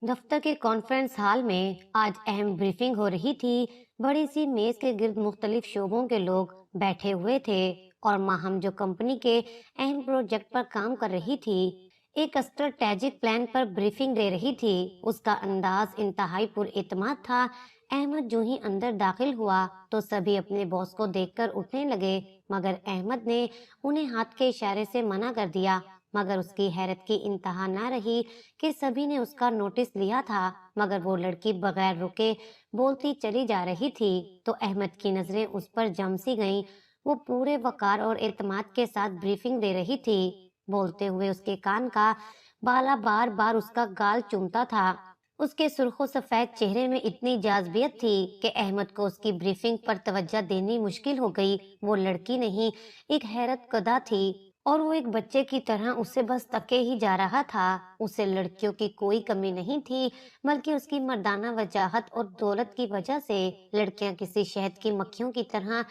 दफ्तर के conference hall में आज अहम ब्रीफिंग हो रही थी। बड़ी सी मेज के गिर्द मुख्तलिफ शोबों के लोग बैठे हुए थे और माहम जो कंपनी के अहम प्रोजेक्ट पर काम कर रही थी, एक स्ट्रेटेजिक प्लान पर ब्रीफिंग दे रही थी। उसका अंदाज इंतहाई पुरएतमाद था। अहमद जो ही अंदर दाखिल हुआ तो सभी अपने बॉस को देखकर उठने लगे, मगर अहमद ने उन्हें हाथ के इशारे से मना कर दिया। मगर उसकी हैरत की इंतहा ना रही कि सभी ने उसका नोटिस लिया था, मगर वो लड़की बगैर रुके बोलती चली जा रही थी। तो अहमद की नजरें उस पर जम सी गईं। वो पूरे वकार और एतमाद के साथ ब्रीफिंग दे रही थी। बोलते हुए उसके कान का बाला बार बार उसका गाल चूमता था। उसके सुर्खो सफेद चेहरे में इतनी जाज़बियत थी कि अहमद को उसकी ब्रीफिंग पर तवज्जो देनी मुश्किल हो गई। वो लड़की नहीं, एक हैरत कदा थी और वो एक बच्चे की तरह उसे बस तके ही जा रहा था। उसे लड़कियों की कोई कमी नहीं थी, बल्कि उसकी मर्दाना वजाहत और दौलत की वजह से लड़कियां किसी शहद की मक्खियों की तरह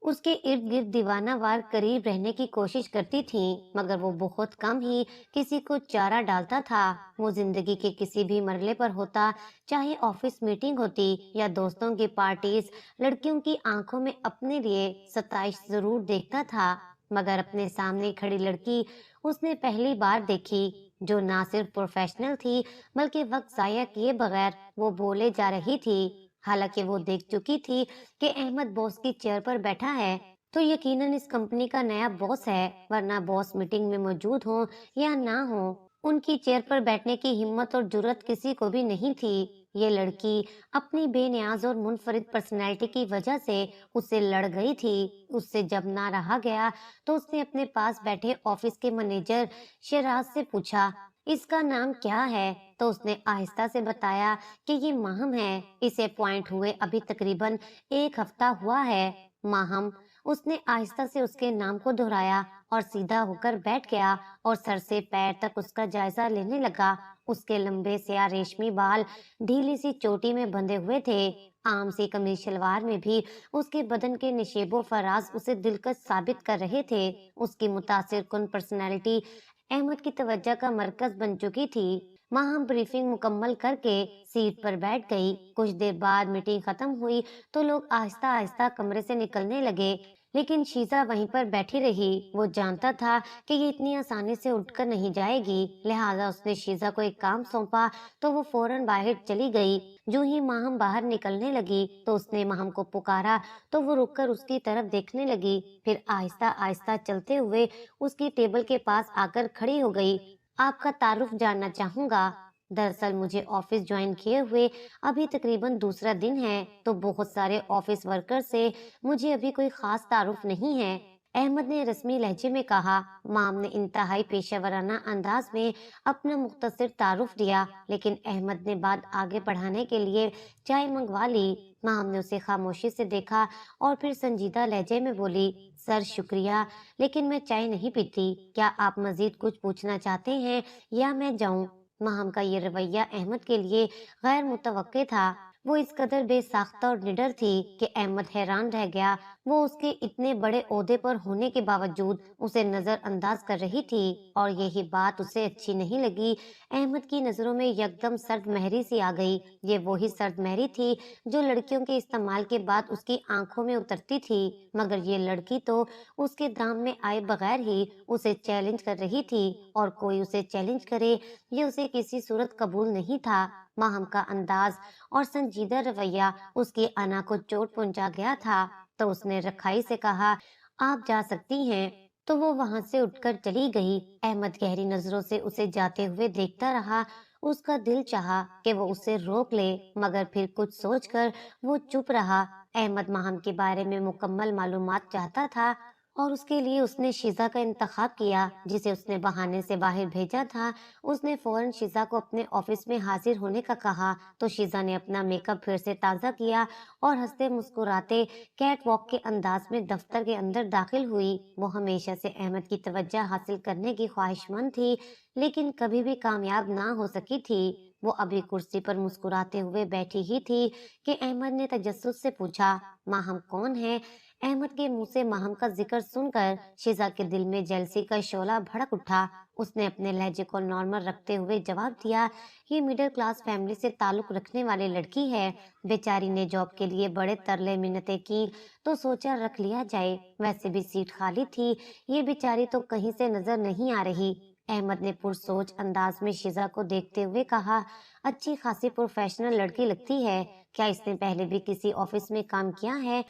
उसके इर्द गिर्द दीवाना वार करीब रहने की कोशिश करती थीं, मगर वो बहुत कम ही किसी को चारा डालता था। वो जिंदगी के किसी भी मरले पर होता, चाहे ऑफिस मीटिंग होती या दोस्तों की पार्टीज, लड़कियों की आंखों में अपने लिए सताइश जरूर देखता था। मगर अपने सामने खड़ी लड़की उसने पहली बार देखी, जो ना सिर्फ प्रोफेशनल थी, बल्कि वक्त जाया किए बगैर वो बोले जा रही थी। हालांकि वो देख चुकी थी कि अहमद बॉस की चेयर पर बैठा है, तो यकीनन इस कंपनी का नया बॉस है, वरना बॉस मीटिंग में मौजूद हो या ना हो, उनकी चेयर पर बैठने की हिम्मत और जुर्रत किसी को भी नहीं थी। ये लड़की अपनी बेनियाज और मुनफरिद पर्सनैलिटी की वजह से उससे लड़ गई थी। उससे जब ना रहा गया तो उसने अपने पास बैठे ऑफिस के मैनेजर शहराज से पूछा, इसका नाम क्या है? तो उसने आहिस्ता से बताया कि ये माहम है। इसे अपॉइंट हुए अभी तकरीबन एक हफ्ता हुआ है। माहम। उसने आहिस्ता से उसके नाम को दोहराया और सीधा होकर बैठ गया और सर से पैर तक उसका जायजा लेने लगा। उसके लंबे स्याह रेशमी बाल ढीली सी चोटी में बंधे हुए थे। आम सी कमीज शलवार में भी उसके बदन के निशेबो फराज उसे दिलकश साबित कर रहे थे। उसकी मुतासिर कुन पर्सनैलिटी अहमद की तवज्जो का मरकज बन चुकी थी। वहां ब्रीफिंग मुकम्मल करके सीट पर बैठ गई। कुछ देर बाद मीटिंग खत्म हुई तो लोग आहिस्ता आहिस्ता कमरे से निकलने लगे, लेकिन शीजा वहीं पर बैठी रही। वो जानता था कि ये इतनी आसानी से उठकर नहीं जाएगी, लिहाजा उसने शीजा को एक काम सौंपा तो वो फौरन बाहर चली गई। जो ही माहम बाहर निकलने लगी तो उसने माहम को पुकारा, तो वो रुककर उसकी तरफ देखने लगी, फिर आहिस्ता आहिस्ता चलते हुए उसकी टेबल के पास आकर खड़ी हो गई। आपका तारुफ जानना चाहूंगा। दरअसल मुझे ऑफिस ज्वाइन किए हुए अभी तकरीबन दूसरा दिन है, तो बहुत सारे ऑफिस वर्कर से मुझे अभी कोई खास तारुफ नहीं है। अहमद ने रस्मी लहजे में कहा। माम ने इंतहाई पेशेवराना अंदाज में अपना मुख्तसर तारुफ दिया, लेकिन अहमद ने बात आगे बढ़ाने के लिए चाय मंगवा ली। माम ने उसे खामोशी से देखा और फिर संजीदा लहजे में बोली, सर शुक्रिया, लेकिन मैं चाय नहीं पीती। क्या आप मजीद कुछ पूछना चाहते हैं या मैं जाऊं? माहम का ये रवैया अहमद के लिए गैर मुतवक्के था। वो इस कदर बेसाख्ता और निडर थी कि अहमद हैरान रह गया। वो उसके इतने बड़े ओहदे पर होने के बावजूद उसे नजरअंदाज कर रही थी और यही बात उसे अच्छी नहीं लगी। अहमद की नजरों में यकदम सर्द महरी सी आ गई। ये वही सर्द महरी थी जो लड़कियों के इस्तेमाल के बाद उसकी आंखों में उतरती थी, मगर ये लड़की तो उसके दाम में आए बगैर ही उसे चैलेंज कर रही थी, और कोई उसे चैलेंज करे ये उसे किसी सूरत कबूल नहीं था। माहम का अंदाज और संजीदा रवैया उसकी अना को चोट पहुंचा गया था। तो उसने रखाई से कहा, आप जा सकती हैं। तो वो वहां से उठकर चली गई। अहमद गहरी नजरों से उसे जाते हुए देखता रहा। उसका दिल चाहा कि वो उसे रोक ले, मगर फिर कुछ सोचकर वो चुप रहा। अहमद माहम के बारे में मुकम्मल मालूमात चाहता था और उसके लिए उसने शीजा का इंतखाब किया, जिसे उसने बहाने से बाहर भेजा था। उसने फौरन शीजा को अपने ऑफिस में हाजिर होने का कहा, तो शीजा ने अपना मेकअप फिर से ताज़ा किया और हंसते मुस्कुराते कैट वॉक के अंदाज में दफ्तर के अंदर दाखिल हुई। वो हमेशा से अहमद की तवज्जो हासिल करने की ख्वाहिशमंद थी, लेकिन कभी भी कामयाब ना हो सकी थी। वो अभी कुर्सी पर मुस्कुराते हुए बैठी ही थी कि अहमद ने तजस्सुस से पूछा, माँ हम कौन है? احمد کے منہ سے ماہم کا ذکر سن کر شیزا کے دل میں جیلسی کا شعلہ بھڑک اٹھا۔ اس نے اپنے لہجے کو نارمل رکھتے ہوئے جواب دیا، یہ مڈل کلاس فیملی سے تعلق رکھنے والی لڑکی ہے، بیچاری نے جاب کے لیے بڑے ترلے منتیں کی تو سوچا رکھ لیا جائے، ویسے بھی سیٹ خالی تھی، یہ بیچاری تو کہیں سے نظر نہیں آ رہی۔ احمد نے پرسوچ انداز میں شیزا کو دیکھتے ہوئے کہا، اچھی خاصی پروفیشنل لڑکی لگتی ہے، کیا اس نے پہلے بھی کسی آفس میں کام کیا ہے؟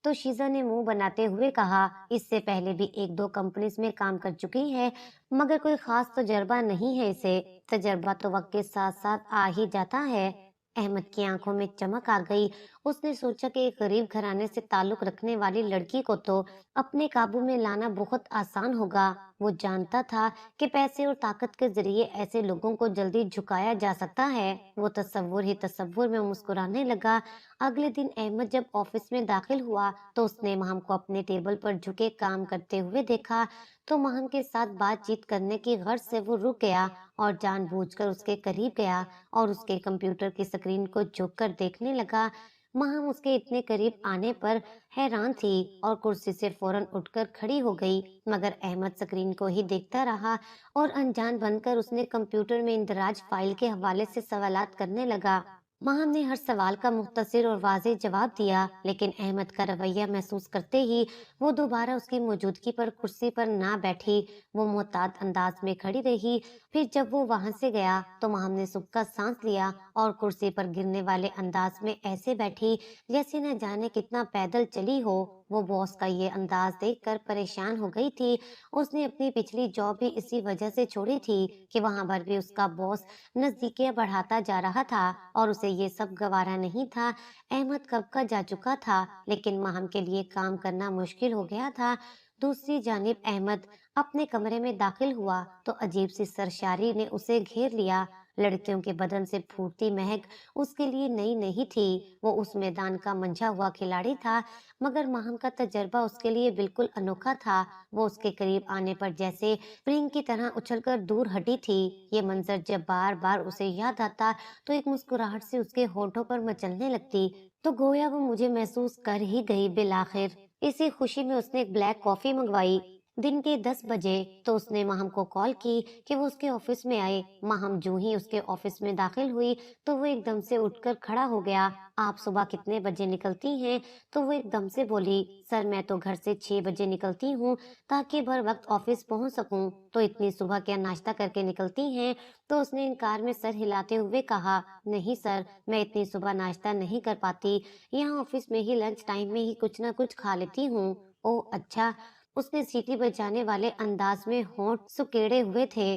تو شیزا نے منہ بناتے ہوئے کہا، اس سے پہلے بھی ایک دو کمپنیز میں کام کر چکی ہے، مگر کوئی خاص تجربہ نہیں ہے اسے، تجربہ تو وقت کے ساتھ ساتھ آ ہی جاتا ہے۔ احمد کی آنکھوں میں چمک آ گئی، اس نے سوچا کہ ایک غریب گھرانے سے تعلق رکھنے والی لڑکی کو تو اپنے قابو میں لانا بہت آسان ہوگا۔ وہ جانتا تھا کہ پیسے اور طاقت کے ذریعے ایسے لوگوں کو جلدی جھکایا جا سکتا ہے۔ وہ تصور میں مسکرانے لگا۔ اگلے دن احمد جب آفس میں داخل ہوا تو اس نے ماہم کو اپنے ٹیبل پر جھکے کام کرتے ہوئے دیکھا، تو ماہم کے ساتھ بات چیت کرنے کی غرض سے وہ رک گیا اور جان بوجھ کر اس کے قریب گیا اور اس کے کمپیوٹر کی اسکرین کو جھک کر دیکھنے لگا۔ ماہم اس کے اتنے قریب آنے پر حیران تھی اور کرسی سے فوراً اٹھ کر کھڑی ہو گئی، مگر احمد اسکرین کو ہی دیکھتا رہا اور انجان بن کر اس نے کمپیوٹر میں اندراج فائل کے حوالے سے سوالات کرنے لگا۔ ماہم نے ہر سوال کا مختصر اور واضح جواب دیا، لیکن احمد کا رویہ محسوس کرتے ہی وہ دوبارہ اس کی موجودگی پر کرسی پر نہ بیٹھی، وہ محتاط انداز میں کھڑی رہی۔ پھر جب وہ وہاں سے گیا تو ماہم نے سکھا سانس لیا اور کرسی پر گرنے والے انداز میں ایسے بیٹھی جیسے نہ جانے کتنا پیدل چلی ہو۔ وہ باس کا یہ انداز دیکھ کر پریشان ہو گئی تھی۔ اس نے اپنی پچھلی جاب بھی اسی وجہ سے چھوڑی تھی کہ وہاں پر بھی اس کا باس نزدیکیاں بڑھاتا جا رہا تھا اور اسے یہ سب گوارا نہیں تھا۔ احمد کب کا جا چکا تھا، لیکن ماہم کے لیے کام کرنا مشکل ہو گیا تھا۔ دوسری جانب احمد اپنے کمرے میں داخل ہوا تو عجیب سی سرشاری نے اسے گھیر لیا۔ لڑکیوں کے بدن سے پھوٹتی مہک اس کے لیے نئی نہیں تھی۔ وہ اس میدان کا منجھا ہوا کھلاڑی تھا، مگر ماہم کا تجربہ اس کے لیے بالکل انوکھا تھا۔ وہ اس کے قریب آنے پر جیسے اسپرنگ کی طرح اچھل کر دور ہٹی تھی۔ یہ منظر جب بار بار اسے یاد آتا تو ایک مسکراہٹ سے اس کے ہونٹوں پر مچلنے لگتی، تو گویا وہ مجھے محسوس کر ہی گئی بالآخر۔ اسی خوشی میں اس نے ایک بلیک کافی منگوائی۔ دن کے 10 بجے تو اس نے ماہم کو کال کی کہ وہ اس کے آفس میں آئے۔ ماہم جو ہی اس کے آفس میں داخل ہوئی تو وہ ایک دم سے اٹھ کر کھڑا ہو گیا۔ آپ صبح کتنے بجے نکلتی ہیں؟ تو وہ ایک دم سے بولی، سر میں تو گھر سے 6 بجے نکلتی ہوں تاکہ بر وقت آفس پہنچ سکوں۔ تو اتنی صبح کیا ناشتہ کر کے نکلتی ہیں؟ تو اس نے انکار میں سر ہلاتے ہوئے کہا، نہیں سر، میں اتنی صبح ناشتہ نہیں کر پاتی، یہاں آفس میں ہی لنچ ٹائم میں ہی کچھ نہ کچھ کھا لیتی ہوں۔ او اچھا، اس نے سیٹی بجانے والے انداز میں ہونٹ سکیڑے ہوئے تھے۔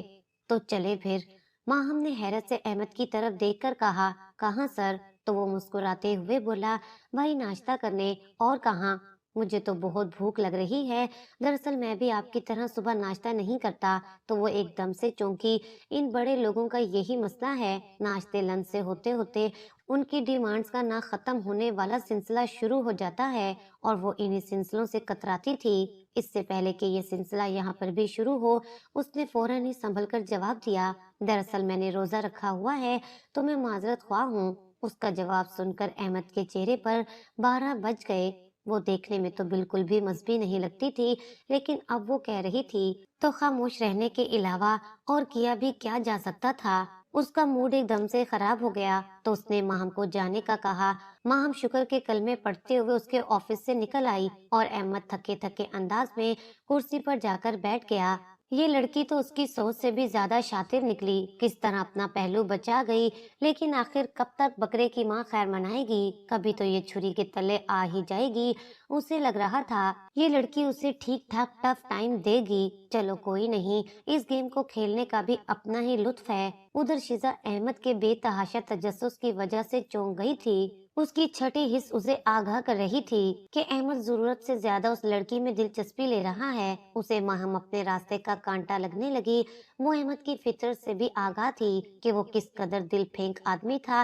تو چلے پھر۔ ماہم نے حیرت سے احمد کی طرف دیکھ کر کہا، کہاں سر؟ تو وہ مسکراتے ہوئے بولا، بھائی ناشتہ کرنے، اور کہاں؟ مجھے تو بہت بھوک لگ رہی ہے، دراصل میں بھی آپ کی طرح صبح ناشتہ نہیں کرتا۔ تو وہ ایک دم سے چونکی، ان بڑے لوگوں کا یہی مسئلہ ہے، ناشتے لنچ سے ہوتے ہوتے ان کی ڈیمانڈز کا نہ ختم ہونے والا سلسلہ شروع ہو جاتا ہے، اور وہ انہی سلسلوں سے کتراتی تھی۔ اس سے پہلے کہ یہ سلسلہ یہاں پر بھی شروع ہو، اس نے فوراً ہی سنبھل کر جواب دیا، دراصل میں نے روزہ رکھا ہوا ہے تو میں معذرت خواہ ہوں۔ اس کا جواب سن کر احمد کے چہرے پر 12 بج گئے۔ وہ دیکھنے میں تو بالکل بھی مذہبی نہیں لگتی تھی، لیکن اب وہ کہہ رہی تھی تو خاموش رہنے کے علاوہ اور کیا بھی کیا جا سکتا تھا۔ اس کا موڈ ایک دم سے خراب ہو گیا تو اس نے ماہم کو جانے کا کہا۔ ماہم شکر کے کلمے پڑھتے ہوئے اس کے آفس سے نکل آئی اور احمد تھکے تھکے انداز میں کرسی پر جا کر بیٹھ گیا۔ یہ لڑکی تو اس کی سوچ سے بھی زیادہ شاطر نکلی، کس طرح اپنا پہلو بچا گئی، لیکن آخر کب تک بکرے کی ماں خیر منائے گی، کبھی تو یہ چھری کے تلے آ ہی جائے گی۔ اسے لگ رہا تھا یہ لڑکی اسے ٹھیک ٹھاک ٹف ٹائم دے گی۔ چلو کوئی نہیں، اس گیم کو کھیلنے کا بھی اپنا ہی لطف ہے۔ ادھر شیزا احمد کے بے تحاشا تجسس کی وجہ سے چونک گئی تھی۔ اس کی چھٹی حس اسے آگاہ کر رہی تھی کہ احمد ضرورت سے زیادہ اس لڑکی میں دلچسپی لے رہا ہے۔ اسے ماہم اپنے راستے کا کانٹا لگنے لگی۔ وہ احمد کی فطرت سے بھی آگاہ تھی کہ وہ کس قدر دل پھینک آدمی تھا۔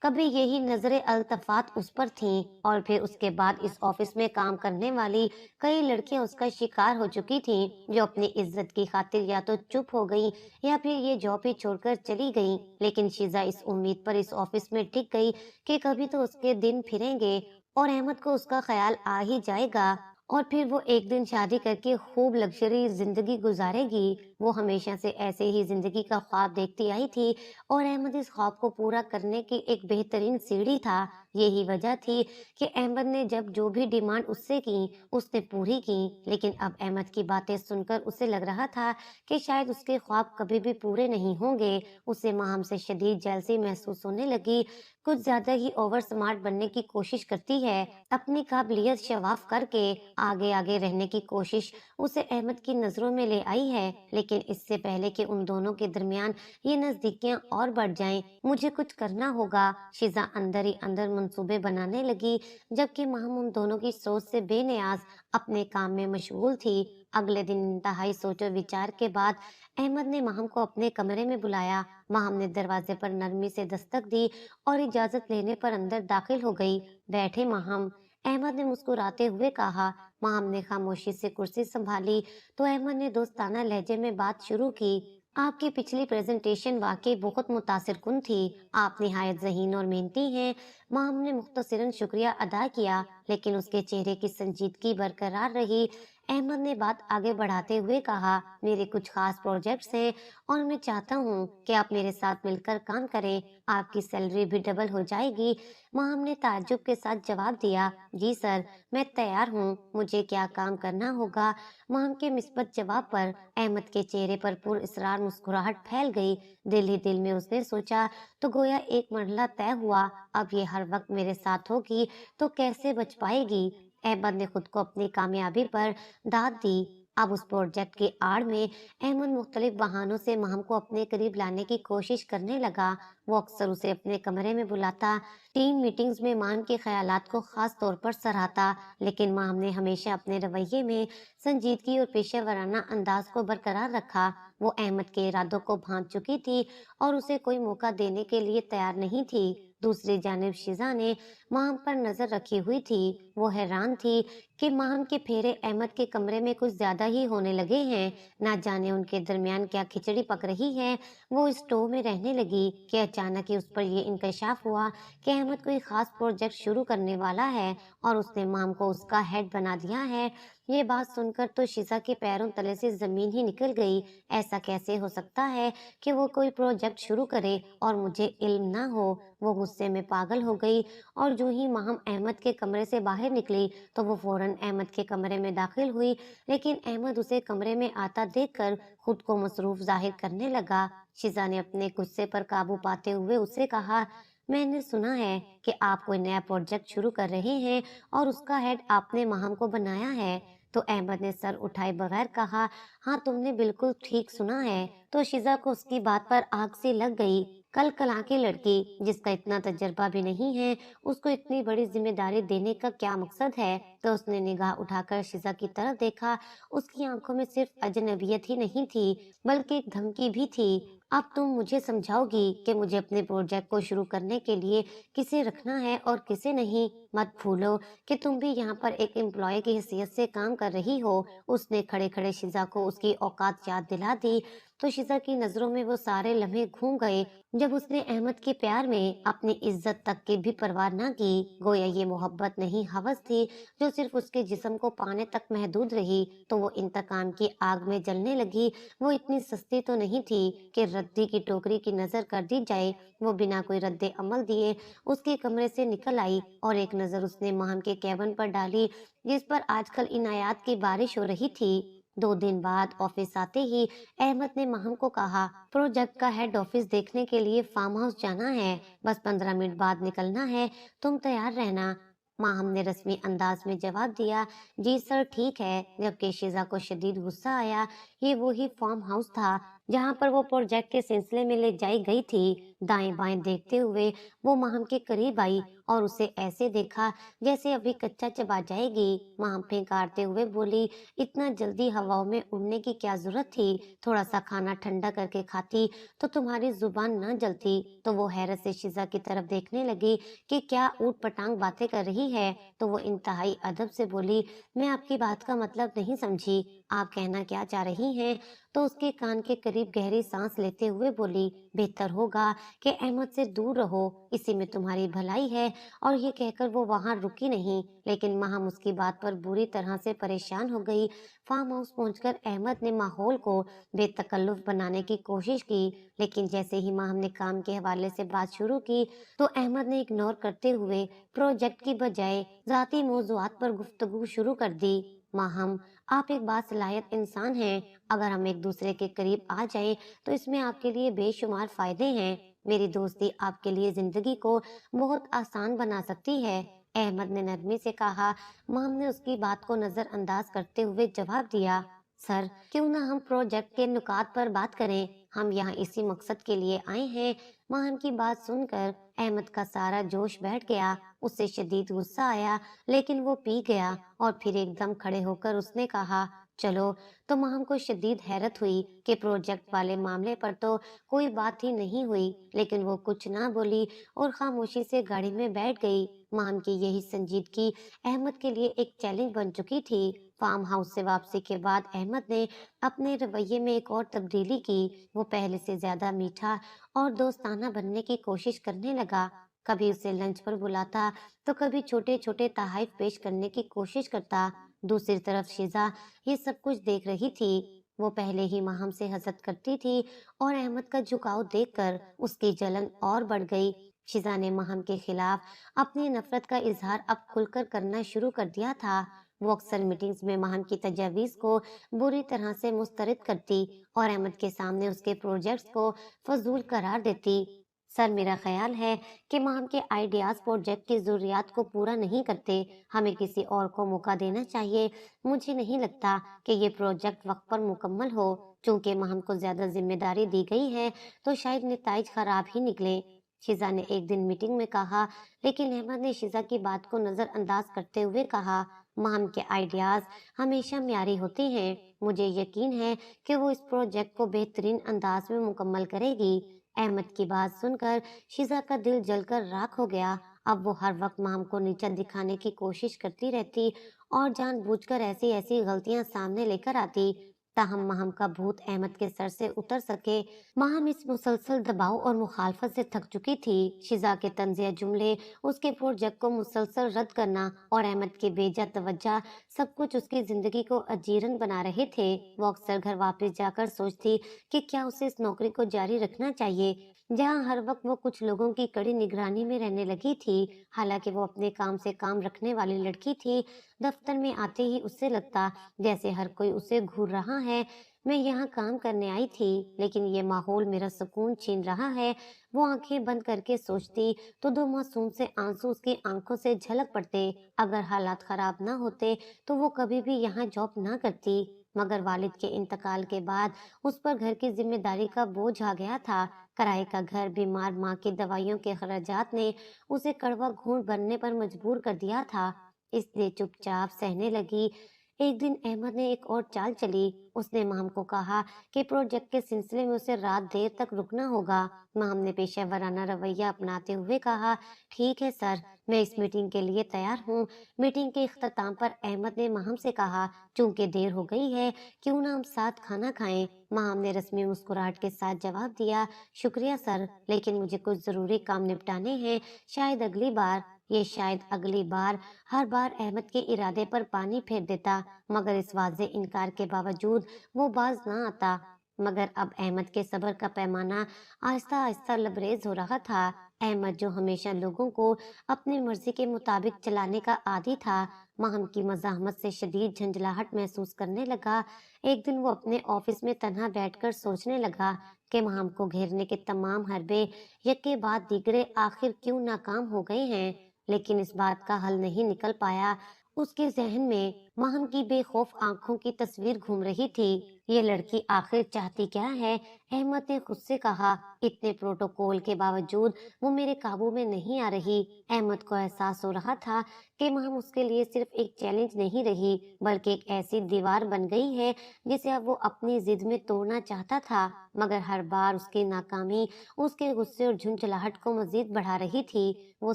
کبھی یہی نظر التفات اس پر تھیں، اور پھر اس کے بعد اس آفس میں کام کرنے والی کئی لڑکیاں اس کا شکار ہو چکی تھیں، جو اپنی عزت کی خاطر یا تو چپ ہو گئیں یا پھر یہ جاب ہی چھوڑ کر چلی گئیں۔ لیکن شیزا اس امید پر اس آفس میں ٹک گئی کہ کبھی تو اس کے دن پھریں گے اور احمد کو اس کا خیال آ ہی جائے گا और फिर वो एक दिन शादी करके खूब लग्जरी जिंदगी गुजारेगी। वो हमेशा से ऐसे ही जिंदगी का ख्वाब देखती आई थी और अहमद इस ख्वाब को पूरा करने की एक बेहतरीन सीढ़ी था। यही वजह थी कि अहमद ने जब जो भी डिमांड उससे की उसने पूरी की। लेकिन अब अहमद की बातें सुनकर उसे लग रहा था कि शायद उसके ख्वाब कभी भी पूरे नहीं होंगे। उसे माहम से शदीद जेलसी महसूस होने लगी। कुछ ज्यादा ही ओवर स्मार्ट बनने की कोशिश करती है, अपनी काबिलियत शवाफ करके आगे आगे रहने की कोशिश उसे अहमद की नजरों में ले आई है। लेकिन इससे पहले कि उन दोनों के दरमियान ये नजदीकियां और बढ़ जाएं, मुझे कुछ करना होगा। शिजा अंदर ही अंदर मंसूबे बनाने लगी, जबकि माहम उन दोनों की सोच से बेनियाज अपने काम में मशगूल थी। अगले दिन इंतहाई सोचो विचार के बाद अहमद ने माहम को अपने कमरे में बुलाया। माहम ने दरवाजे पर नरमी से दस्तक दी और इजाजत लेने पर अंदर दाखिल हो गई। बैठे माहम, अहमद ने मुस्कुराते हुए कहा। माहम ने खामोशी से कुर्सी संभाली तो अहमद ने दोस्ताना लहजे में बात शुरू की। आपकी पिछली प्रेजेंटेशन वाकई बहुत मुतासिरकुन थी। आप निहायत ज़हीन और मेहनती हैं। माहम ने मुख्तसरन शुक्रिया अदा किया, लेकिन उसके चेहरे की संजीदगी बरकरार रही। अहमद ने बात आगे बढ़ाते हुए कहा, मेरे कुछ खास प्रोजेक्ट्स हैं और मैं चाहता हूँ कि आप मेरे साथ मिलकर काम करें। आपकी सैलरी भी डबल हो जाएगी। माहम ने ताज्जुब के साथ जवाब दिया, जी सर, मैं तैयार हूँ। मुझे क्या काम करना होगा? माहम के मिस्बत जवाब पर अहमद के चेहरे पर पुरअसरार मुस्कुराहट फैल गई। दिल ही दिल में उसने सोचा, तो गोया एक मरहला तय हुआ। अब ये हर वक्त मेरे साथ होगी तो कैसे बच पाएगी? अहमद ने खुद को अपनी कामयाबी पर दाद दी। अब उस प्रोजेक्ट की आड़ में अहमद मुख्तलिफ बहानों से माहम को अपने करीब लाने की कोशिश करने लगा। वो अक्सर उसे अपने कमरे में बुलाता, टीम मीटिंग्स में माहम के ख्यालात को खास तौर पर सराहता। लेकिन माहम ने हमेशा अपने रवैये में संजीदगी और पेशेवराना अंदाज को बरकरार रखा। वो अहमद के इरादों को भांप चुकी थी और उसे कोई मौका देने के लिए तैयार नहीं थी। दूसरी जानिब शिजा ने माहम पर नजर रखी हुई थी। वो हैरान थी कि माहम के फेरे अहमद के कमरे में कुछ ज्यादा ही होने लगे हैं। ना जाने उनके दरमियान क्या खिचड़ी पक रही है। वो इस टो में रहने लगी कि अचानक ही उस पर यह इंकशाफ हुआ कि अहमद कोई खास प्रोजेक्ट शुरू करने वाला है और उसने माहम को उसका हेड बना दिया है। ये बात सुनकर तो शिजा के पैरों तले से जमीन ही निकल गई। ऐसा कैसे हो सकता है कि वो कोई प्रोजेक्ट शुरू करे और मुझे इल्म ना हो? वो गुस्से में पागल हो गई और जो ही माहम अहमद के कमरे से बाहर निकली तो वो फौरन अहमद के कमरे में दाखिल हुई। लेकिन अहमद उसे कमरे में आता देखकर खुद को मसरूफ जाहिर करने लगा। शिजा ने अपने गुस्से पर काबू पाते हुए उसे कहा, मैंने सुना है कि आप कोई नया प्रोजेक्ट शुरू कर रहे हैं और उसका हेड आपने माहम को बनाया है। तो अहमद ने सर उठाए बगैर कहा, हाँ, तुमने बिल्कुल ठीक सुना है। तो शिजा को उसकी बात पर आग सी लग गई। कल कला की लड़की जिसका इतना तजर्बा भी नहीं है, उसको इतनी बड़ी जिम्मेदारी देने का क्या मकसद है? तो उसने निगाह उठाकर शिजा की तरफ देखा। उसकी आंखों में सिर्फ अजनबियत ही नहीं थी, बल्कि एक धमकी भी थी। अब तुम मुझे समझाओगी कि मुझे अपने प्रोजेक्ट को शुरू करने के लिए किसे रखना है और किसे नहीं। मत भूलो कि तुम भी यहाँ पर एक एम्प्लॉय की हैसियत से काम कर रही हो। उसने खड़े खड़े शिजा को उसकी औकात याद दिला दी तो शिजा की नजरों में वो सारे लम्हे घूम गए जब उसने अहमद के प्यार में अपनी इज्जत तक की भी परवाह न की। गोया ये मोहब्बत नहीं, हवस थी जो सिर्फ उसके जिस्म को पाने तक महदूद रही। तो वो इंतकाम की आग में जलने लगी। वो इतनी सस्ती तो नहीं थी कि रद्दी की टोकरी की नजर कर दी जाए। वो बिना कोई रद्दे अमल दिए उसके कमरे से निकल आई और एक नजर उसने माहम के कैबिन पर डाली, जिस पर आजकल इनायात की बारिश हो रही थी। 2 दिन बाद ऑफिस आते ही अहमद ने माहम को कहा, प्रोजेक्ट का हेड ऑफिस देखने के लिए फार्म हाउस जाना है, बस 15 मिनट बाद निकलना है, तुम तैयार रहना। माहम ने रस्मी अंदाज में जवाब दिया, जी सर, ठीक है। जबकि शिजा को शदीद गुस्सा आया। ये वही फार्म हाउस था जहाँ पर वो प्रोजेक्ट के सिलसिले में ले जाई गई थी। दाएं बाएं देखते हुए वो माहम के करीब आई और उसे ऐसे देखा जैसे अभी कच्चा चबा जाएगी। माहम फेंकारते हुए बोली, इतना जल्दी हवाओं में उड़ने की क्या जरूरत थी? थोड़ा सा खाना ठंडा करके खाती तो तुम्हारी जुबान न जलती। तो वो हैरत से शिजा की तरफ देखने लगी कि क्या ऊट पटांग बातें कर रही है। तो वो इंतहाई अदब से बोली, मैं आपकी बात का मतलब नहीं समझी, आप कहना क्या चाह रही हैं? तो उसके कान के करीब गहरी सांस लेते हुए बोली, बेहतर होगा कि अहमद से दूर रहो, इसी में तुम्हारी भलाई है। और ये कहकर वो वहां रुकी नहीं, लेकिन माहम उसकी बात पर बुरी तरह से परेशान हो गई। फार्म हाउस पहुंचकर अहमद ने माहौल को बेतकल्लुफ बनाने की कोशिश की, लेकिन जैसे ही माहम ने काम के हवाले से बात शुरू की, तो अहमद ने इग्नोर करते हुए प्रोजेक्ट की बजाय जाती मौजुआत पर गुफ्तगू शुरू कर दी। माहम, आप एक बासलायत इंसान हैं। अगर हम एक दूसरे के करीब आ जाएं, तो इसमें आपके लिए बेशुमार फायदे हैं। मेरी दोस्ती आपके लिए जिंदगी को बहुत आसान बना सकती है। अहमद ने नरमी से कहा। माम ने उसकी बात को नजरअंदाज करते हुए जवाब दिया, सर, क्यों ना हम प्रोजेक्ट के नुकात पर बात करें। हम यहाँ इसी मकसद के लिए आए हैं। माहम की बात सुनकर अहमद का सारा जोश बैठ गया। उससे शदीद गुस्सा आया, लेकिन वो पी गया और फिर एकदम खड़े होकर उसने कहा, चलो। तो माहम को शदीद हैरत हुई कि प्रोजेक्ट वाले मामले पर तो कोई बात ही नहीं हुई, लेकिन वो कुछ ना बोली और खामोशी से गाड़ी में बैठ गई। माहम की यही संजीदगी अहमद के लिए एक चैलेंज बन चुकी थी। फार्म हाउस से वापसी के बाद अहमद ने अपने रवैये में एक और तब्दीली की। वो पहले से ज्यादा मीठा और दोस्ताना बनने की कोशिश करने लगा। कभी उसे लंच पर बुलाता, तो कभी छोटे छोटे तोहफे पेश करने की कोशिश करता। दूसरी तरफ शिजा ये सब कुछ देख रही थी। वो पहले ही माहम से हसद करती थी और अहमद का झुकाव देखकर उसकी जलन और बढ़ गई। शिजा ने माहम के खिलाफ अपनी नफरत का इजहार अब खुलकर करना शुरू कर दिया था। वो अक्सर मीटिंग्स में माहम की तजावीज को बुरी तरह से मुस्तरद करती और अहमद के सामने उसके प्रोजेक्ट्स को फजूल करार देती। सर, मेरा ख्याल है कि माहम के आइडियाज प्रोजेक्ट की जरूरियात को पूरा नहीं करते। हमें किसी और को मौका देना चाहिए। मुझे नहीं लगता कि ये प्रोजेक्ट वक्त पर मुकम्मल हो। चूंकि माहम को ज्यादा जिम्मेदारी दी गई है, तो शायद नताइज खराब ही निकले। शिजा ने एक दिन मीटिंग में कहा, लेकिन अहमद ने शिजा की बात को नजरअंदाज करते हुए कहा, माहम के आइडियाज हमेशा म्यारी होते हैं। मुझे यकीन है कि वो इस प्रोजेक्ट को बेहतरीन अंदाज में मुकम्मल करेगी। अहमद की बात सुनकर शिजा का दिल जलकर राख हो गया। अब वो हर वक्त माम को नीचा दिखाने की कोशिश करती रहती और जानबूझकर ऐसी ऐसी गलतियां सामने लेकर आती, ताहम माहम का भूत अहमद के सर से उतर सके। माहम इस मुसलसल दबाव और मुखालफत से थक चुकी थी। शिजा के तंजिया जुमले, उसके प्रोजेक्ट को मुसलसल रद्द करना और अहमद की बेजा तवज्जा, सब कुछ उसकी जिंदगी को अजीरन बना रहे थे। वो अक्सर घर वापस जाकर सोचती कि क्या उसे इस नौकरी को जारी रखना चाहिए, जहां हर वक्त वो कुछ लोगों की कड़ी निगरानी में रहने लगी थी। हालांकि वो अपने काम से काम रखने वाली लड़की थी। दफ्तर में आते ही उससे लगता जैसे हर कोई उसे घूर रहा है। मैं यहाँ काम करने आई थी, लेकिन ये माहौल मेरा सुकून छीन रहा है। वो आंखें बंद करके सोचती तो दो मासूम से आंसू उसकी आंखों से झलक पड़ते। अगर हालात खराब ना होते, तो वो कभी भी यहाँ जॉब ना करती। मगर वालिद के इंतकाल के बाद उस पर घर की जिम्मेदारी का बोझ आ गया था। किराए का घर, बीमार माँ की दवाइयों के खर्चात ने उसे कड़वा घूंट बनने पर मजबूर कर दिया था, इसलिए चुपचाप सहने लगी। एक दिन अहमद ने एक और चाल चली। उसने माम को कहा कि प्रोजेक्ट के सिलसिले में उसे रात देर तक रुकना होगा। माम ने पेशेवराना रवैया अपनाते हुए कहा, ठीक है सर, मैं इस मीटिंग के लिए तैयार हूँ। मीटिंग के इख्तिताम पर अहमद ने माम से कहा, चूंकि देर हो गई है, क्यों ना हम साथ खाना खाएं। माम ने रस्मी मुस्कुराहट के साथ जवाब दिया, शुक्रिया सर, लेकिन मुझे कुछ जरूरी काम निपटाने हैं। शायद अगली बार। ये शायद अगली बार हर बार अहमद के इरादे पर पानी फेर देता, मगर इस वाज़े इनकार के बावजूद वो बाज ना आता। मगर अब अहमद के सब्र का पैमाना आहिस्ता आहिस्ता लबरेज हो रहा था। अहमद, जो हमेशा लोगों को अपनी मर्जी के मुताबिक चलाने का आदी था, माहम की मज़ाहमत से शदीद झंझलाहट महसूस करने लगा। एक दिन वो अपने ऑफिस में तन्हा बैठकर सोचने लगा कि माहम को घेरने के तमाम हरबे यके बाद दीगरे आखिर क्यों नाकाम हो गए हैं, लेकिन इस बात का हल नहीं निकल पाया। उसके जहन में माहम की बेखौफ आंखों की तस्वीर घूम रही थी। ये लड़की आखिर चाहती क्या है? अहमद ने खुद से कहा, इतने प्रोटोकॉल के बावजूद वो मेरे काबू में नहीं आ रही। अहमद को एहसास हो रहा था कि माहम उसके लिए सिर्फ एक चैलेंज नहीं रही, बल्कि एक ऐसी दीवार बन गई है जिसे अब वो अपनी जिद में तोड़ना चाहता था। मगर हर बार उसकी नाकामी उसके गुस्से और झुंझलाहट को मजीद बढ़ा रही थी। वो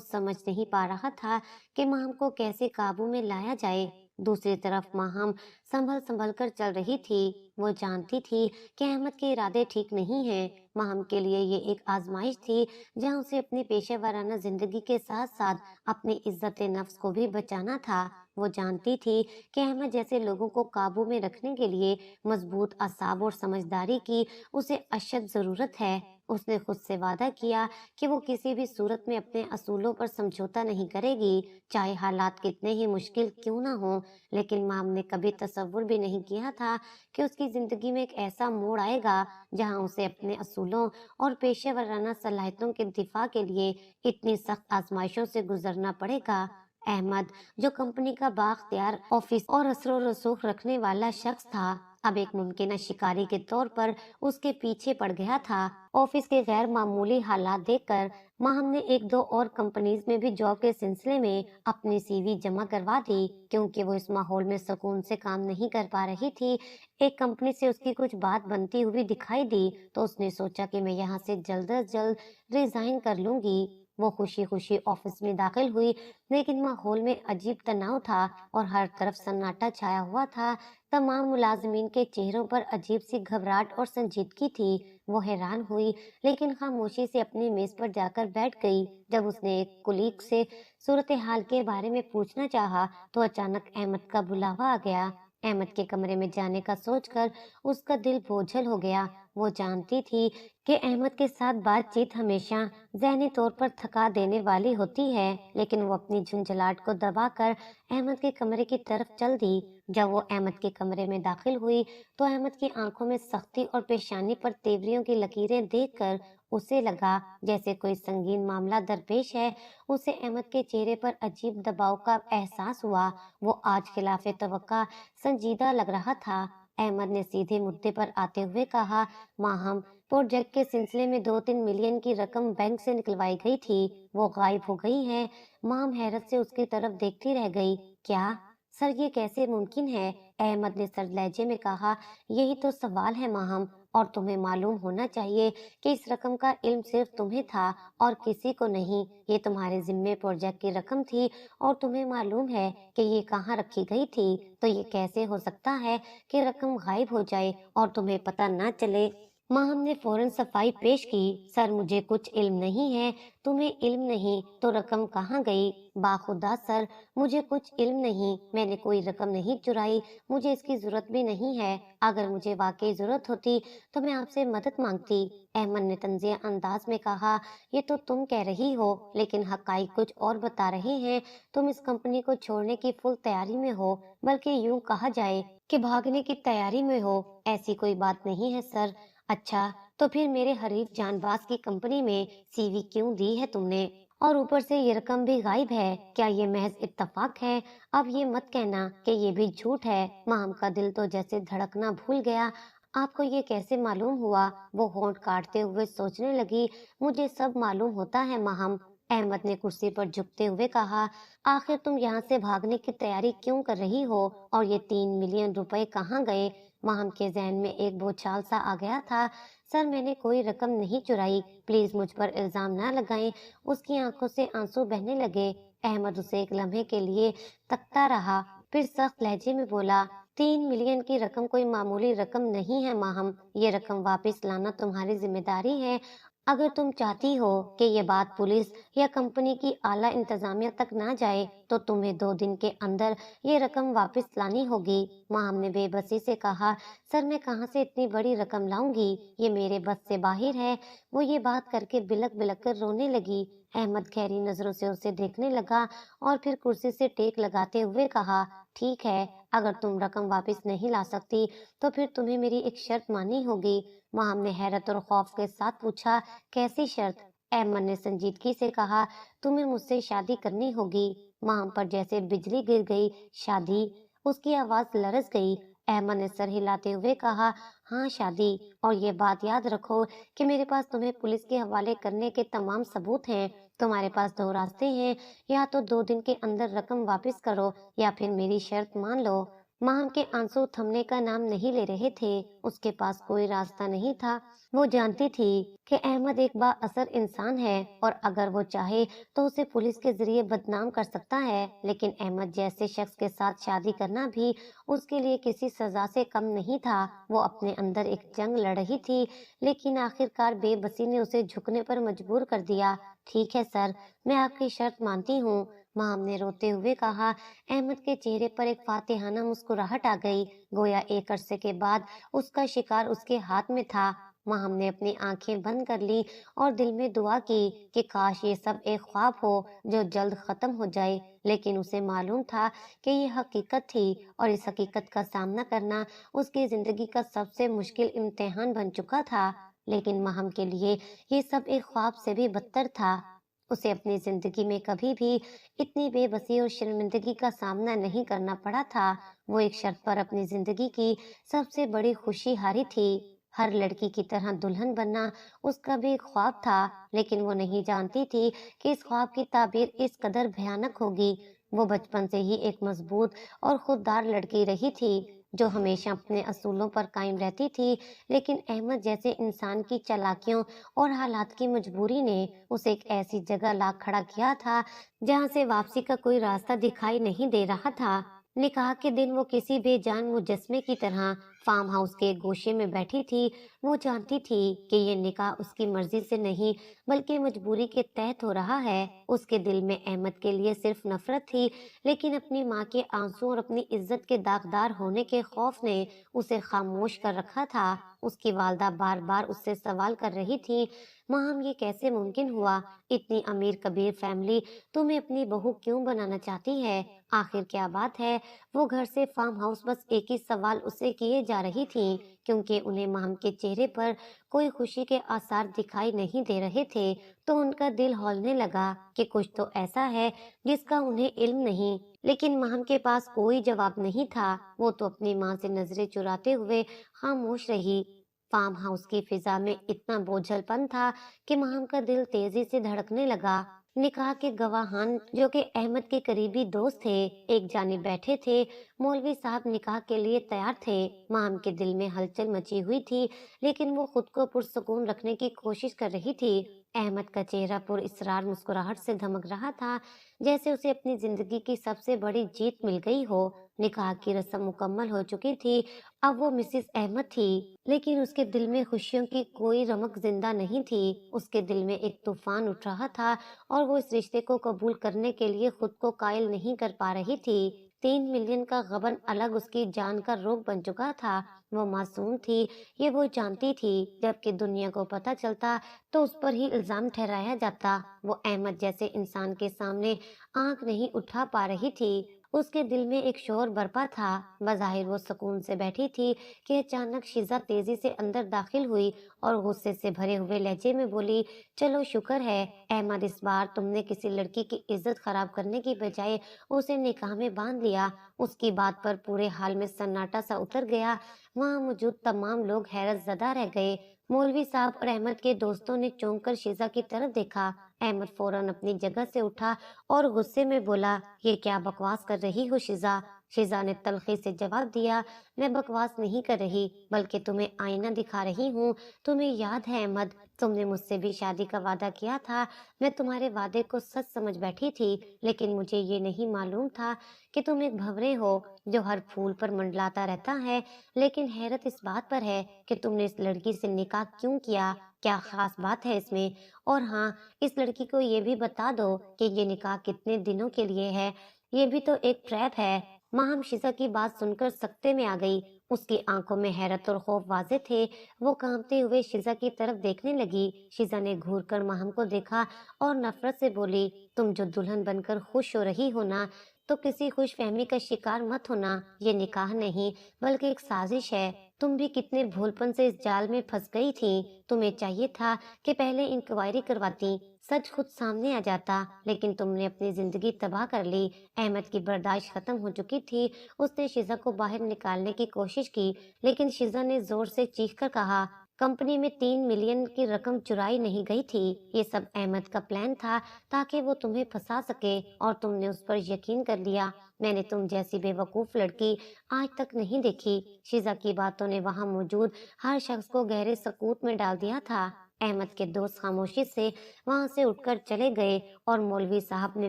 समझ नहीं पा रहा था कि माहम को कैसे काबू में लाया जाए। दूसरी तरफ माहम संभल संभल कर चल रही थी। वो जानती थी कि अहमद के इरादे ठीक नहीं हैं। माहम के लिए ये एक आजमाइश थी जहां उसे अपनी पेशेवराना जिंदगी के साथ साथ अपनी इज्जत नफ्स को भी बचाना था। वो जानती थी कि अहमद जैसे लोगों को काबू में रखने के लिए मजबूत असाब और समझदारी की उसे अशद जरूरत है। उसने खुद से वादा किया कि वो किसी भी सूरत में अपने असूलों पर समझौता नहीं करेगी, चाहे हालात कितने ही मुश्किल क्यों ना हो। लेकिन माम ने कभी तसव्वुर भी नहीं किया था कि उसकी जिंदगी में एक ऐसा मोड़ आएगा जहां उसे अपने असूलों और पेशेवराना सलाहियतों के दिफा के लिए इतनी सख्त आजमाइशों से गुजरना पड़ेगा। अहमद, जो कंपनी का बाख्तियार ऑफिस और असर और रसूख रखने वाला शख्स था, अब एक मुमकिन शिकारी के तौर पर उसके पीछे पड़ गया था। ऑफिस के गैर मामूली हालात देखकर माहम ने एक दो और कंपनीज में भी जॉब के सिलसिले में अपनी सीवी जमा करवा दी, क्योंकि वो इस माहौल में सुकून से काम नहीं कर पा रही थी। एक कंपनी से उसकी कुछ बात बनती हुई दिखाई दी तो उसने सोचा कि मैं यहाँ से जल्द अज जल्द रिजाइन कर लूंगी। वो खुशी खुशी ऑफिस में दाखिल हुई, लेकिन माहौल में अजीब तनाव था और हर तरफ सन्नाटा छाया हुआ था। तमाम मुलाजमीन के चेहरों पर अजीब सी घबराहट और संजीदगी थी। वो हैरान हुई, लेकिन खामोशी से अपनी मेज पर जाकर बैठ गई। जब उसने एक कुलीग से सूरत हाल के बारे में पूछना चाहा, तो अचानक अहमद का बुलावा आ गया। अहमद के कमरे में जाने का सोचकर उसका दिल बोझल हो गया। वो जानती थी कि अहमद के साथ बातचीत हमेशा ज़हनी तौर पर थका देने वाली होती है, लेकिन वो अपनी झुंझलाहट को दबाकर अहमद के कमरे की तरफ चल दी। जब वो अहमद के कमरे में दाखिल हुई तो अहमद की आंखों में सख्ती और पेशानी पर तेवरियों की लकीरें देखकर उसे लगा जैसे कोई संगीन मामला दरपेश है। उसे अहमद के चेहरे पर अजीब दबाव का एहसास हुआ। वो आज खिलाफे तवक्का संजीदा लग रहा था। अहमद ने सीधे मुद्दे पर आते हुए कहा, माहम, प्रोजेक्ट के सिलसिले में 2-3 मिलियन की रकम बैंक से निकलवाई गई थी, वो गायब हो गई है। माम हैरत से उसकी तरफ देखती रह गई। क्या? सर, ये कैसे मुमकिन है? अहमद ने सर लहजे में कहा, यही तो सवाल है माहम, और तुम्हें मालूम होना चाहिए कि इस रकम का इल्म सिर्फ तुम्हें था और किसी को नहीं। ये तुम्हारे जिम्मे प्रोजेक्ट की रकम थी और तुम्हें मालूम है कि ये कहाँ रखी गई थी। तो ये कैसे हो सकता है कि रकम गायब हो जाए और तुम्हें पता न चले? माहम ने फौरन सफाई पेश की, सर मुझे कुछ इल्म नहीं है। तुम्हें इल्म नहीं तो रकम कहाँ गई? बाखुदा सर, मुझे कुछ इल्म नहीं, मैंने कोई रकम नहीं चुराई, मुझे इसकी जरूरत भी नहीं है। अगर मुझे वाकई जरूरत होती तो मैं आपसे मदद मांगती। अहमद ने तंजिया अंदाज में कहा, ये तो तुम कह रही हो, लेकिन हकाइक कुछ और बता रहे हैं। तुम इस कंपनी को छोड़ने की फुल तैयारी में हो, बल्कि यूं कहा जाए कि भागने की तैयारी में हो। ऐसी कोई बात नहीं है सर। अच्छा, तो फिर मेरे हरीफ जानबाज की कंपनी में सीवी क्यों दी है तुमने? और ऊपर से ये रकम भी गायब है। क्या ये महज इत्तेफाक है? अब ये मत कहना कि ये भी झूठ है। माम का दिल तो जैसे धड़कना भूल गया। आपको ये कैसे मालूम हुआ? वो होंठ काटते हुए सोचने लगी, मुझे सब मालूम होता है माहम। अहमद ने कुर्सी पर झुकते हुए कहा, आखिर तुम यहाँ से भागने की तैयारी क्यों कर रही हो? और ये 3 मिलियन रुपए कहाँ गए? माहम के जहन में एक भूचाल सा आ गया था। सर, मैंने कोई रकम नहीं चुराई, प्लीज मुझ पर इल्जाम ना लगाएं। उसकी आंखों से आंसू बहने लगे। अहमद उसे एक लम्हे के लिए तकता रहा, फिर सख्त लहजे में बोला, 3 मिलियन की रकम कोई मामूली रकम नहीं है माहम। ये रकम वापस लाना तुम्हारी जिम्मेदारी है। अगर तुम चाहती हो कि ये बात पुलिस या कंपनी की आला इंतजामिया तक ना जाए, तो तुम्हें 2 दिन के अंदर ये रकम वापस लानी होगी। माम ने बेबसी से कहा, सर मैं कहाँ से इतनी बड़ी रकम लाऊंगी? ये मेरे बस से बाहर है। वो ये बात करके बिलक बिलक कर रोने लगी। अहमद गहरी नजरों से उसे देखने लगा और फिर कुर्सी से टेक लगाते हुए कहा, ठीक है, अगर तुम रकम वापस नहीं ला सकती तो फिर तुम्हें मेरी एक शर्त माननी होगी। माम ने हैरत और खौफ के साथ पूछा, कैसी शर्त? अहमद ने संजीदगी से कहा, तुम्हें मुझसे शादी करनी होगी। माम पर जैसे बिजली गिर गई। शादी? उसकी आवाज लरज गई। अहमद ने सर हिलाते हुए कहा, हाँ शादी, और ये बात याद रखो कि मेरे पास तुम्हें पुलिस के हवाले करने के तमाम सबूत हैं। तुम्हारे पास दो रास्ते हैं, या तो 2 दिन के अंदर रकम वापस करो या फिर मेरी शर्त मान लो। माम के आंसू थमने का नाम नहीं ले रहे थे। उसके पास कोई रास्ता नहीं था। वो जानती थी कि अहमद एक बाअसर इंसान है और अगर वो चाहे तो उसे पुलिस के जरिए बदनाम कर सकता है। लेकिन अहमद जैसे शख्स के साथ शादी करना भी उसके लिए किसी सजा से कम नहीं था। वो अपने अंदर एक जंग लड़ रही थी, लेकिन आखिरकार बेबसी ने उसे झुकने पर मजबूर कर दिया। ठीक है सर, मैं आपकी शर्त मानती हूँ, माम ने रोते हुए कहा। अहमद के चेहरे पर एक फातिहाना मुस्कुराहट आ गई, गोया एक अरसे के बाद उसका शिकार उसके हाथ में था। माम ने अपनी आंखें बंद कर ली और दिल में दुआ की कि काश ये सब एक ख्वाब हो जो जल्द खत्म हो जाए। लेकिन उसे मालूम था कि ये हकीकत थी और इस हकीकत का सामना करना उसकी जिंदगी का सबसे मुश्किल इम्तिहान बन चुका था। लेकिन महम के लिए ये सब एक ख्वाब से भी बदतर था। उसे अपनी जिंदगी में कभी भी इतनी बेबसी और शर्मिंदगी का सामना नहीं करना पड़ा था। वो एक शर्त पर अपनी जिंदगी की सबसे बड़ी खुशी हारी थी। हर लड़की की तरह दुल्हन बनना उसका भी एक ख्वाब था, लेकिन वो नहीं जानती थी कि इस ख्वाब की ताबीर इस कदर भयानक होगी। वो बचपन से ही एक मजबूत और खुददार लड़की रही थी, जो हमेशा अपने असूलों पर कायम रहती थी। लेकिन अहमद जैसे इंसान की चालाकियों और हालात की मजबूरी ने उसे एक ऐसी जगह ला खड़ा किया था जहां से वापसी का कोई रास्ता दिखाई नहीं दे रहा था। निकाह के दिन वो किसी बेजान मुजस्मे की तरह फार्म हाउस के गोशे में बैठी थी। वो जानती थी कि ये निकाह उसकी मर्जी से नहीं बल्कि मजबूरी के तहत हो रहा है। उसके दिल में अहमद के लिए सिर्फ नफरत थी, लेकिन अपनी माँ के आंसू और अपनी इज्जत के दागदार होने के खौफ ने उसे खामोश कर रखा था। उसकी वालदा बार बार उससे सवाल कर रही थी, माम ये कैसे मुमकिन हुआ? इतनी अमीर कबीर फैमिली तुम्हें अपनी बहू क्यों बनाना चाहती है? आखिर क्या बात है? वो घर से फार्म हाउस बस एक ही सवाल उससे किए जा रही थी, क्योंकि उन्हें माम के चेहरे पर कोई खुशी के आसार दिखाई नहीं दे रहे थे। तो उनका दिल हौलने लगा कि कुछ तो ऐसा है जिसका उन्हें इल्म नहीं। लेकिन माम के पास कोई जवाब नहीं था। वो तो अपनी माँ से नजरें चुराते हुए खामोश रही। फार्म हाउस की फिजा में इतना बोझलपन था कि माम का दिल तेजी से धड़कने लगा। निकाह के गवाहान, जो कि अहमद के करीबी दोस्त थे, एक जानिब बैठे थे। मौलवी साहब निकाह के लिए तैयार थे। माम के दिल में हलचल मची हुई थी, लेकिन वो खुद को पुरसुकून रखने की कोशिश कर रही थी। अहमद का चेहरा पुरइसरार मुस्कुराहट से धमक रहा था, जैसे उसे अपनी जिंदगी की सबसे बड़ी जीत मिल गई हो। निकाह की रस्म मुकम्मल हो चुकी थी। अब वो मिसिस अहमद थी, लेकिन उसके दिल में खुशियों की कोई रमक जिंदा नहीं थी। उसके दिल में एक तूफान उठ रहा था और वो इस रिश्ते को कबूल करने के लिए खुद को कायल नहीं कर पा रही थी। 3 मिलियन का गबन अलग उसकी जान का रोग बन चुका था। वो मासूम थी, ये वो जानती थी, जबकि दुनिया को पता चलता तो उस पर ही इल्जाम ठहराया जाता। वो अहमद जैसे इंसान के सामने आंख नहीं उठा पा रही थी। उसके दिल में एक शोर बरपा था। बज़ाहिर वो सुकून से बैठी थी कि अचानक शिजा तेजी से अंदर दाखिल हुई और गुस्से से भरे हुए लहजे में बोली, चलो शुक्र है अहमद, इस बार तुमने किसी लड़की की इज्जत खराब करने की बजाय उसे निकाह में बांध लिया। उसकी बात पर पूरे हाल में सन्नाटा सा उतर गया। वहां मौजूद तमाम लोग हैरत ज़दा रह गए। मौलवी साहब और अहमद के दोस्तों ने चौंक कर शिजा की तरफ देखा। अहमद फौरन अपनी जगह से उठा और गुस्से में बोला, ये क्या बकवास कर रही हो शिजा? शिजा ने तलखी से जवाब दिया, मैं बकवास नहीं कर रही, बल्कि तुम्हें आईना दिखा रही हूँ। तुम्हें याद है अहमद, तुमने मुझसे भी शादी का वादा किया था। मैं तुम्हारे वादे को सच समझ बैठी थी, लेकिन मुझे ये नहीं मालूम था कि तुम एक भंवरे हो जो हर फूल पर मंडलाता रहता है। लेकिन हैरत इस बात पर है कि तुमने इस लड़की से निकाह क्यों किया? क्या खास बात है इसमें? और हाँ, इस लड़की को ये भी बता दो कि ये निकाह कितने दिनों के लिए है। ये भी तो एक ट्रैप है। माहम शिजा की बात सुनकर सकते में आ गई। उसकी आंखों में हैरत और खौफ वाजे थे। वो कांपते हुए शिजा की तरफ देखने लगी। शिजा ने घूर कर माहम को देखा और नफरत से बोली, तुम जो दुल्हन बनकर खुश हो रही हो ना, तो किसी खुश फहमी का शिकार मत होना। ये निकाह नहीं बल्कि एक साजिश है। तुम भी कितने भोलपन से इस जाल में फंस गई थी। तुम्हें चाहिए था कि पहले इंक्वायरी करवाती, सच खुद सामने आ जाता, लेकिन तुमने अपनी जिंदगी तबाह कर ली। अहमद की बर्दाश्त खत्म हो चुकी थी। उसने शिजा को बाहर निकालने की कोशिश की, लेकिन शिजा ने जोर से चीख कर कहा, कंपनी में 3 मिलियन की रकम चुराई नहीं गई थी। ये सब अहमद का प्लान था ताकि वो तुम्हें फंसा सके और तुमने उस पर यकीन कर लिया। मैंने तुम जैसी बेवकूफ लड़की आज तक नहीं देखी। शीजा की बातों ने वहां मौजूद हर शख्स को गहरे सकूत में डाल दिया था। अहमद के दोस्त खामोशी से वहां से उठकर चले गए और मौलवी साहब ने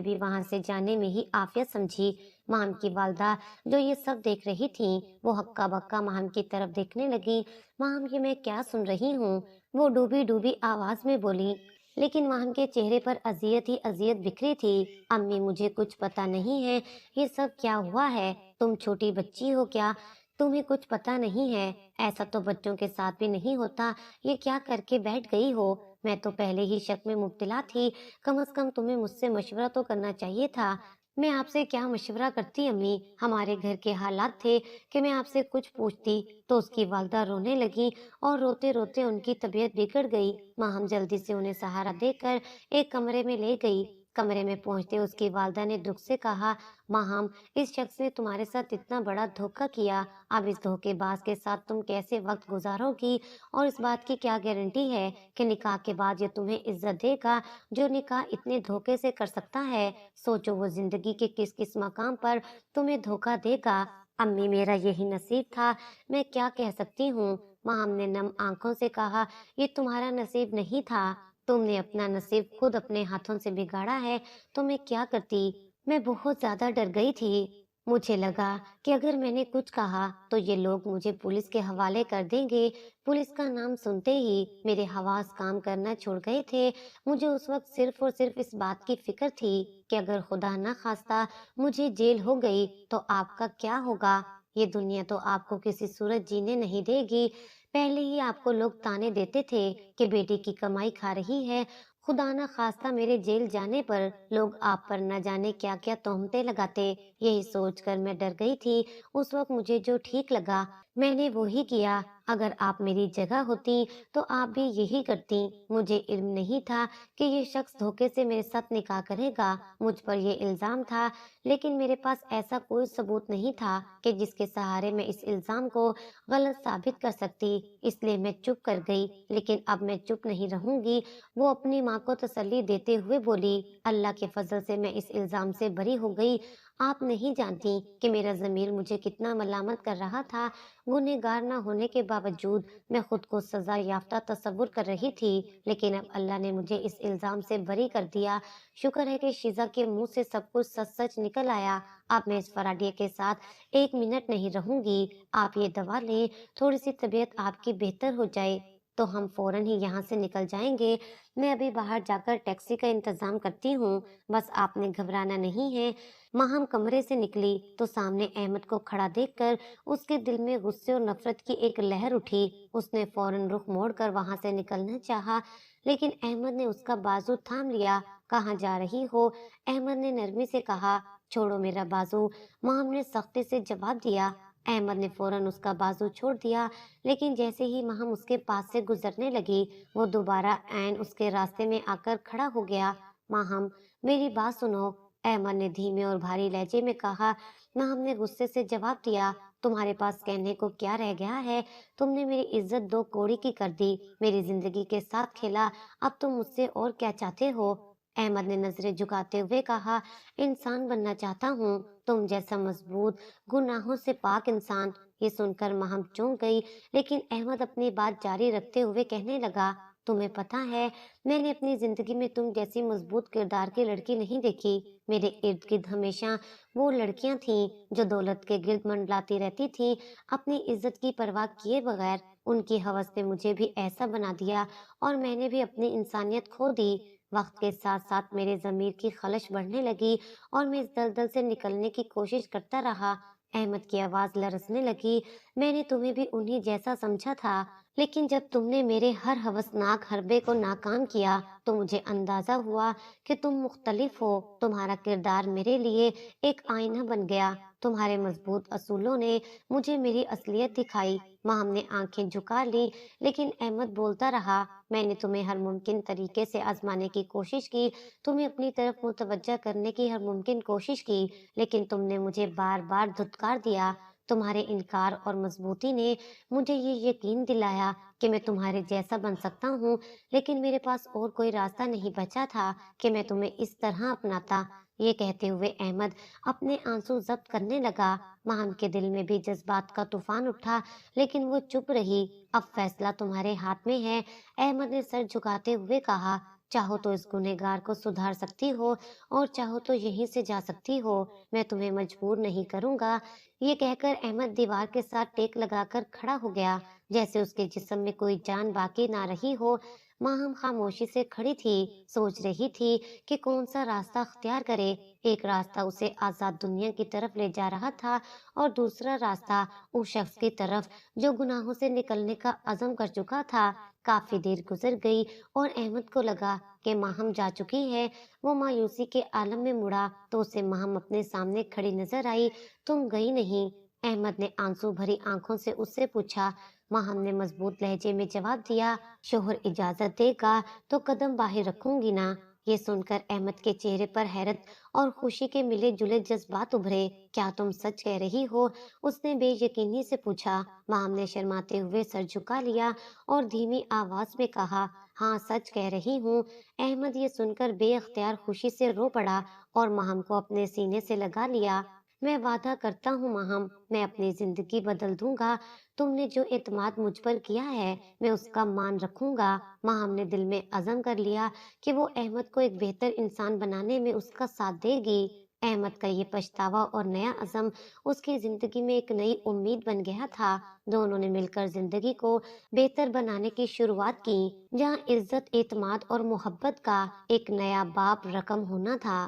भी वहां से जाने में ही आफियत समझी। माम की वालदा जो ये सब देख रही थी, वो हक्का बक्का माम की तरफ देखने लगी। माम, ये मैं क्या सुन रही हूँ? वो डूबी डूबी आवाज में बोली। लेकिन माम के चेहरे पर अजियत ही अजियत बिखरी थी। अम्मी, मुझे कुछ पता नहीं है, ये सब क्या हुआ है? तुम छोटी बच्ची हो क्या? तुम्हें कुछ पता नहीं है? ऐसा तो बच्चों के साथ भी नहीं होता। ये क्या करके बैठ गई हो? मैं तो पहले ही शक में मुब्तला थी। कम से कम तुम्हें मुझसे मशवरा तो करना चाहिए था। मैं आपसे क्या मशवरा करती अम्मी? हमारे घर के हालात थे कि मैं आपसे कुछ पूछती तो उसकी वालदा रोने लगी और रोते रोते उनकी तबीयत बिगड़ गई। माँ हम जल्दी से उन्हें सहारा देकर एक कमरे में ले गई। कमरे में पहुंचते उसकी वालदा ने दुख से कहा, माँ हम, इस शख्स ने तुम्हारे साथ इतना बड़ा धोखा किया। अब इस धोखेबाज के साथ तुम कैसे वक्त गुजारोगी? और इस बात की क्या गारंटी है कि निकाह के बाद ये तुम्हें इज्जत देगा जो निकाह इतने धोखे से कर सकता है? सोचो वो जिंदगी के किस किस मकाम पर तुम्हें धोखा देगा। अम्मी, मेरा यही नसीब था, मैं क्या कह सकती हूँ? माँ हमने नम आंखों से कहा, ये तुम्हारा नसीब नहीं था, तुमने अपना नसीब खुद अपने हाथों से बिगाड़ा है। तो मैं क्या करती? मैं बहुत ज्यादा डर गई थी। मुझे लगा कि अगर मैंने कुछ कहा तो ये लोग मुझे पुलिस के हवाले कर देंगे। पुलिस का नाम सुनते ही मेरे हवास काम करना छोड़ गए थे। मुझे उस वक्त सिर्फ और सिर्फ इस बात की फिक्र थी कि अगर खुदा न खास्ता मुझे जेल हो गई तो आपका क्या होगा? ये दुनिया तो आपको किसी सूरत जीने नहीं देगी। पहले ही आपको लोग ताने देते थे कि बेटी की कमाई खा रही है। खुदा न खास्ता मेरे जेल जाने पर लोग आप पर न जाने क्या क्या तोहमतें लगाते। यही सोचकर मैं डर गई थी। उस वक्त मुझे जो ठीक लगा मैंने वो ही किया। अगर आप मेरी जगह होती तो आप भी यही करती। मुझे इल्म नहीं था कि ये शख्स धोखे से मेरे साथ निकाह करेगा। मुझ पर ये इल्जाम था, लेकिन मेरे पास ऐसा कोई सबूत नहीं था कि जिसके सहारे मैं इस इल्जाम को गलत साबित कर सकती। इसलिए मैं चुप कर गई। लेकिन अब मैं चुप नहीं रहूंगी। वो अपनी माँ को तसल्ली देते हुए बोली, अल्लाह के फजल से मैं इस इल्जाम से बरी हो गई। आप नहीं जानती कि मेरा ज़मीर मुझे कितना मलामत कर रहा था। गुनहगार न होने के बावजूद मैं खुद को सजा याफ्ता तस्वुर कर रही थी, लेकिन अब अल्लाह ने मुझे इस इल्जाम से बरी कर दिया। शुक्र है कि शीजा के मुंह से सब कुछ सच सच निकल आया। अब मैं इस फराडिया के साथ 1 मिनट नहीं रहूंगी। आप ये दवा लें, थोड़ी सी तबीयत आपकी बेहतर हो जाए तो हम फौरन ही यहाँ से निकल जाएंगे। मैं अभी बाहर जाकर टैक्सी का इंतजाम करती हूँ। बस आपने घबराना नहीं है। माँ हम कमरे से निकली तो सामने अहमद को खड़ा देखकर उसके दिल में गुस्से और नफरत की एक लहर उठी। उसने फौरन रुख मोड़कर वहां से निकलना चाहा, लेकिन अहमद ने उसका बाजू थाम लिया। कहाँ जा रही हो? अहमद ने नरमी से कहा। छोड़ो मेरा बाजू, माम ने सख्ती से जवाब दिया। अहमद ने फौरन उसका बाजू छोड़ दिया, लेकिन जैसे ही माहम उसके पास से गुजरने लगी, वो दोबारा ऐन उसके रास्ते में आकर खड़ा हो गया। माहम, मेरी बात सुनो, अहमद ने धीमे और भारी लहजे में कहा। माहम ने गुस्से से जवाब दिया, तुम्हारे पास कहने को क्या रह गया है? तुमने मेरी इज्जत दो कौड़ी की कर दी, मेरी जिंदगी के साथ खेला। अब तुम मुझसे और क्या चाहते हो? अहमद ने नजरें झुकाते हुए कहा, इंसान बनना चाहता हूँ, तुम जैसा मजबूत, गुनाहों से पाक इंसान। ये सुनकर महम चौंक गई, लेकिन अहमद अपनी बात जारी रखते हुए कहने लगा, तुम्हें पता है, मैंने अपनी जिंदगी में तुम जैसी मजबूत किरदार की लड़की नहीं देखी। मेरे इर्द गिर्द हमेशा वो लड़कियां थीं जो दौलत के गिर्द मंडलाती रहती थीं, अपनी इज्जत की परवाह किए बगैर। उनकी हवस ने मुझे भी ऐसा बना दिया और मैंने भी अपनी इंसानियत खो दी। वक्त के साथ साथ मेरे जमीर की खलश बढ़ने लगी और मैं इस दलदल से निकलने की कोशिश करता रहा। अहमद की आवाज लरसने लगी। मैंने तुम्हें भी उन्हीं जैसा समझा था, लेकिन जब तुमने मेरे हर हवसनाक हरबे को नाकाम किया तो मुझे अंदाजा हुआ कि तुम मुख्तलिफ हो। तुम्हारा किरदार मेरे लिए एक आईना बन गया। तुम्हारे मजबूत असूलों ने मुझे मेरी असलियत दिखाई। माँ हमने आंखें झुका ली, लेकिन अहमद बोलता रहा, मैंने तुम्हें हर मुमकिन तरीके से आजमाने की कोशिश की, तुम्हें अपनी तरफ मुतवज्जा करने की हर मुमकिन कोशिश की, लेकिन तुमने मुझे बार बार धुतकार दिया। तुम्हारे इनकार और मजबूती ने मुझे ये यकीन दिलाया कि मैं तुम्हारे जैसा बन सकता हूँ, लेकिन मेरे पास और कोई रास्ता नहीं बचा था कि मैं तुम्हें इस तरह अपनाता। ये कहते हुए अहमद अपने आंसू जब्त करने लगा। माहम के दिल में भी जज्बात का तूफान उठा, लेकिन वो चुप रही। अब फैसला तुम्हारे हाथ में है, अहमद ने सर झुकाते हुए कहा। चाहो तो इस गुनहगार को सुधार सकती हो और चाहो तो यहीं से जा सकती हो। मैं तुम्हें मजबूर नहीं करूंगा। ये कहकर अहमद दीवार के साथ टेक लगाकर खड़ा हो गया, जैसे उसके जिस्म में कोई जान बाकी ना रही हो। माहम खामोशी से खड़ी थी, सोच रही थी कि कौन सा रास्ता अख्तियार करे। एक रास्ता उसे आजाद दुनिया की तरफ ले जा रहा था और दूसरा रास्ता उस शख्स की तरफ जो गुनाहों से निकलने का अज़म कर चुका था। काफी देर गुजर गई और अहमद को लगा कि माहम जा चुकी है। वो मायूसी के आलम में मुड़ा तो उसे माहम अपने सामने खड़ी नजर आई। तुम गई नहीं? अहमद ने आंसू भरी आंखों से उससे पूछा। माहम ने मजबूत लहजे में जवाब दिया, शोहर इजाजत देगा तो कदम बाहर रखूंगी ना। ये सुनकर अहमद के चेहरे पर हैरत और खुशी के मिले जुले जज्बात उभरे। क्या तुम सच कह रही हो? उसने बेयकीनी से पूछा। माहम ने शर्माते हुए सर झुका लिया और धीमी आवाज में कहा, हाँ सच कह रही हूँ। अहमद ये सुनकर बेअख्तियार खुशी से रो पड़ा और माहम को अपने सीने से लगा लिया। मैं वादा करता हूँ माहम, मैं अपनी जिंदगी बदल दूंगा। तुमने जो एतमाद मुझ पर किया है, मैं उसका मान रखूंगा। माहम ने दिल में अज़म कर लिया कि वो अहमद को एक बेहतर इंसान बनाने में उसका साथ देगी। अहमद का ये पछतावा और नया अज़म उसकी जिंदगी में एक नई उम्मीद बन गया था। दोनों ने मिलकर जिंदगी को बेहतर बनाने की शुरुआत की, जहाँ इज्जत, एतमाद और मोहब्बत का एक नया बाब रकम होना था।